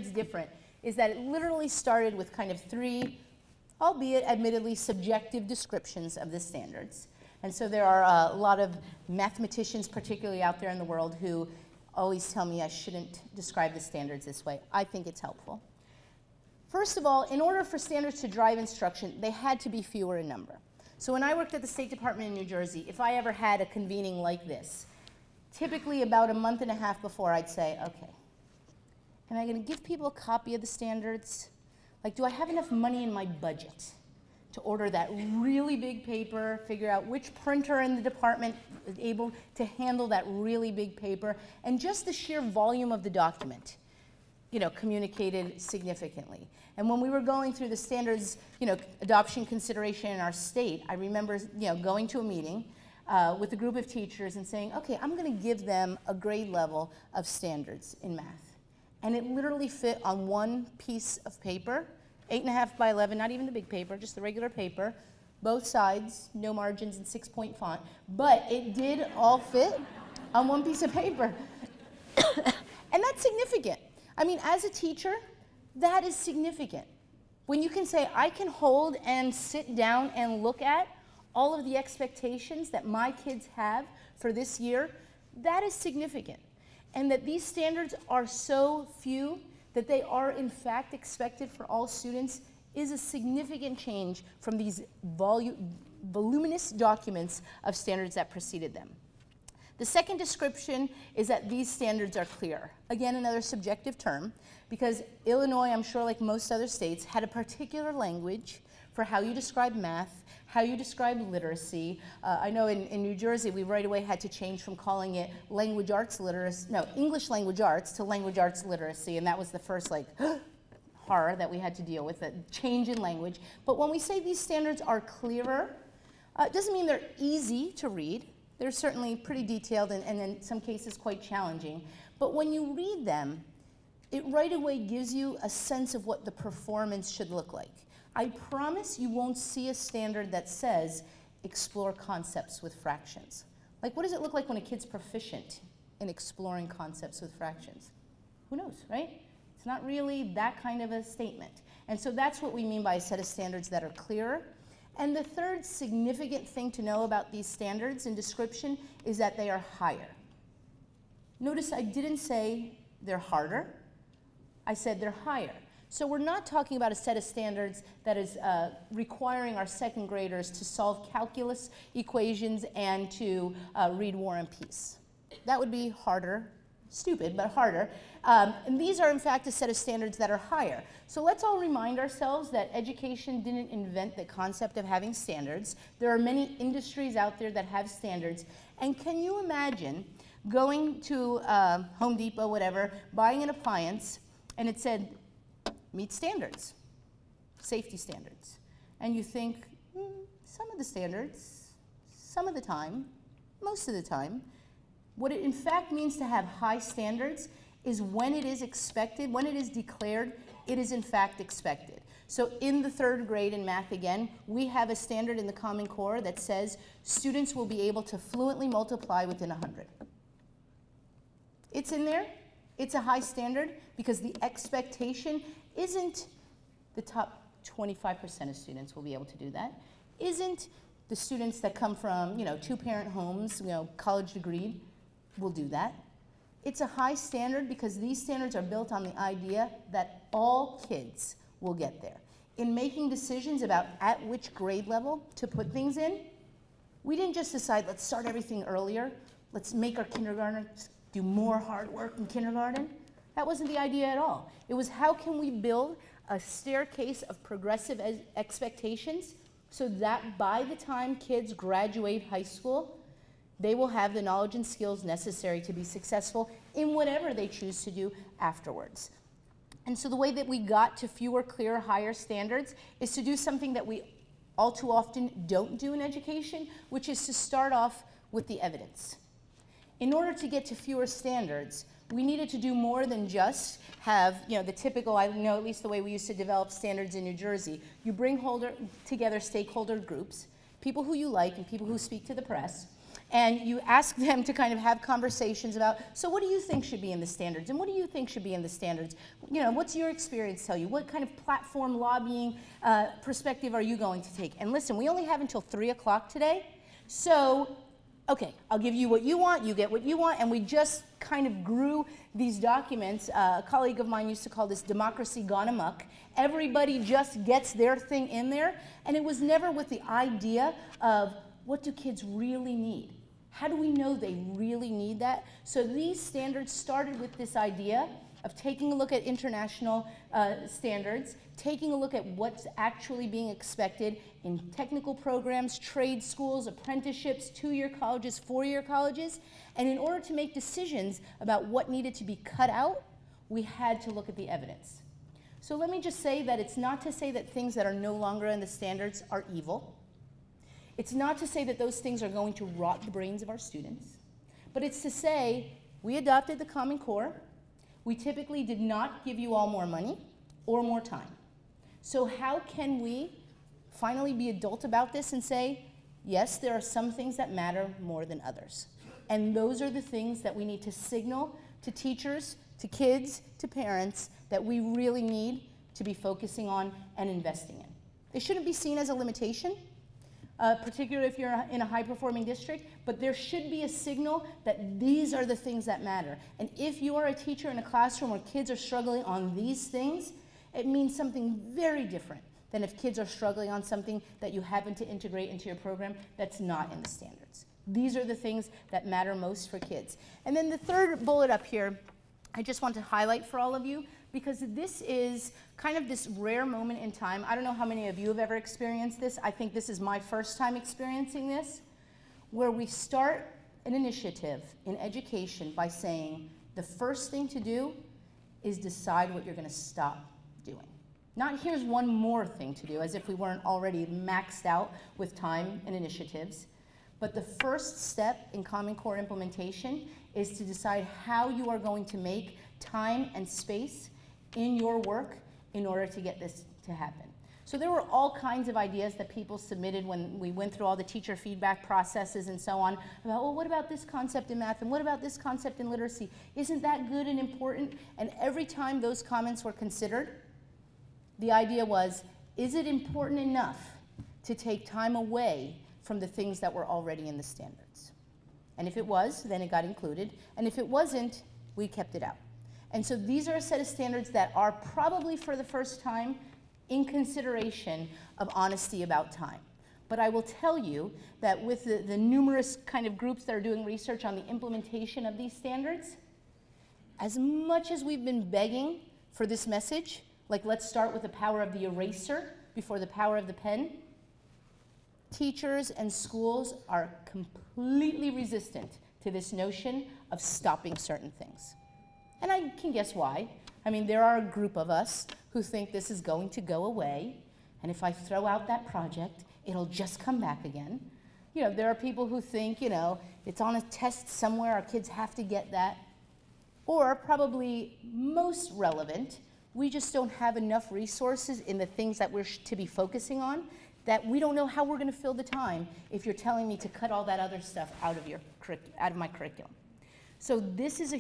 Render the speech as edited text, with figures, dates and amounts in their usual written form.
different is that it literally started with kind of three, albeit admittedly subjective descriptions of the standards. And so there are a lot of mathematicians, particularly out there in the world, who always tell me I shouldn't describe the standards this way. I think it's helpful. First of all, in order for standards to drive instruction, they had to be fewer in number. So when I worked at the State Department in New Jersey, if I ever had a convening like this, typically about a month and a half before, I'd say, okay, am I going to give people a copy of the standards? Like, do I have enough money in my budget to order that really big paper, figure out which printer in the department is able to handle that really big paper, and just the sheer volume of the document, you know, communicated significantly. And when we were going through the standards, you know, adoption consideration in our state, I remember, you know, going to a meeting with a group of teachers and saying, okay, I'm going to give them a grade level of standards in math. And it literally fit on one piece of paper, 8.5 by 11, not even the big paper, just the regular paper, both sides, no margins and 6-point font, but it did all fit on one piece of paper. And that's significant. I mean, as a teacher, that is significant. When you can say, I can hold and sit down and look at all of the expectations that my kids have for this year, that is significant. And that these standards are so few that they are in fact expected for all students is a significant change from these voluminous documents of standards that preceded them. The second description is that these standards are clear. Again, another subjective term, because Illinois, I'm sure like most other states, had a particular language for how you describe math, how you describe literacy. I know in New Jersey, we right away had to change from calling it language arts literacy, no, English language arts to language arts literacy, and that was the first like horror that we had to deal with, a change in language. But when we say these standards are clearer, it doesn't mean they're easy to read. They're certainly pretty detailed and in some cases quite challenging. But when you read them, it right away gives you a sense of what the performance should look like. I promise you won't see a standard that says explore concepts with fractions. Like, what does it look like when a kid's proficient in exploring concepts with fractions? Who knows, right? It's not really that kind of a statement. And so that's what we mean by a set of standards that are clearer. And the third significant thing to know about these standards in description is that they are higher. Notice I didn't say they're harder. I said they're higher. So we're not talking about a set of standards that is requiring our second graders to solve calculus equations and to read War and Peace. That would be harder, stupid, but harder. And these are, in fact, a set of standards that are higher. So let's all remind ourselves that education didn't invent the concept of having standards. There are many industries out there that have standards. And can you imagine going to Home Depot, whatever, buying an appliance, and it said, meet standards, safety standards. And you think, some of the standards, some of the time, most of the time. What it in fact means to have high standards is when it is expected, when it is declared, it is in fact expected. So in the third grade in math again, we have a standard in the Common Core that says students will be able to fluently multiply within 100. It's in there. It's a high standard because the expectation isn't the top 25% of students will be able to do that, isn't the students that come from, you know, two-parent homes, you know, college degreed will do that. It's a high standard because these standards are built on the idea that all kids will get there. In making decisions about at which grade level to put things in, we didn't just decide, let's start everything earlier, let's make our kindergartners do more hard work in kindergarten. That wasn't the idea at all. It was how can we build a staircase of progressive expectations so that by the time kids graduate high school, they will have the knowledge and skills necessary to be successful in whatever they choose to do afterwards. And so the way that we got to fewer, clearer, higher standards is to do something that we all too often don't do in education, which is to start off with the evidence. In order to get to fewer standards, we needed to do more than just have, you know, the typical, I know at least the way we used to develop standards in New Jersey. You bring together stakeholder groups, people who you like and people who speak to the press, And you ask them to kind of have conversations about, so what do you think should be in the standards? And what do you think should be in the standards? You know, what's your experience tell you? What kind of platform lobbying perspective are you going to take? And listen, we only have until 3 o'clock today. So, okay, I'll give you what you want, you get what you want, and we just kind of grew these documents. A colleague of mine used to call this democracy gone amok. Everybody just gets their thing in there, and it was never with the idea of what do kids really need? How do we know they really need that? So these standards started with this idea of taking a look at international standards, taking a look at what's actually being expected in technical programs, trade schools, apprenticeships, 2-year colleges, 4-year colleges. And in order to make decisions about what needed to be cut out, we had to look at the evidence. So let me just say that it's not to say that things that are no longer in the standards are evil. It's not to say that those things are going to rot the brains of our students, but it's to say we adopted the Common Core. We typically did not give you all more money or more time. So how can we finally be adult about this and say, yes, there are some things that matter more than others. And those are the things that we need to signal to teachers, to kids, to parents that we really need to be focusing on and investing in. They shouldn't be seen as a limitation, particularly if you're in a high-performing district, but there should be a signal that these are the things that matter. And if you are a teacher in a classroom where kids are struggling on these things, it means something very different than if kids are struggling on something that you happen to integrate into your program that's not in the standards. These are the things that matter most for kids. And then the third bullet up here, I just want to highlight for all of you, because this is kind of this rare moment in time. I don't know how many of you have ever experienced this. I think this is my first time experiencing this, where we start an initiative in education by saying the first thing to do is decide what you're going to stop doing. Not here's one more thing to do, as if we weren't already maxed out with time and initiatives. But the first step in Common Core implementation is to decide how you are going to make time and space in your work in order to get this to happen. So there were all kinds of ideas that people submitted when we went through all the teacher feedback processes and so on about, well, what about this concept in math and what about this concept in literacy? Isn't that good and important? And every time those comments were considered, the idea was, is it important enough to take time away from the things that were already in the standards? And if it was, then it got included. And if it wasn't, we kept it out. And so these are a set of standards that are probably for the first time in consideration of honesty about time. But I will tell you that with the numerous kind of groups that are doing research on the implementation of these standards, as much as we've been begging for this message, like let's start with the power of the eraser before the power of the pen, teachers and schools are completely resistant to this notion of stopping certain things. And I can guess why. I mean, there are a group of us who think this is going to go away, and if I throw out that project, it'll just come back again. You know, there are people who think, you know, it's on a test somewhere, our kids have to get that. Or, probably most relevant, we just don't have enough resources in the things that we're to be focusing on, that we don't know how we're going to fill the time if you're telling me to cut all that other stuff out of my curriculum. So this is a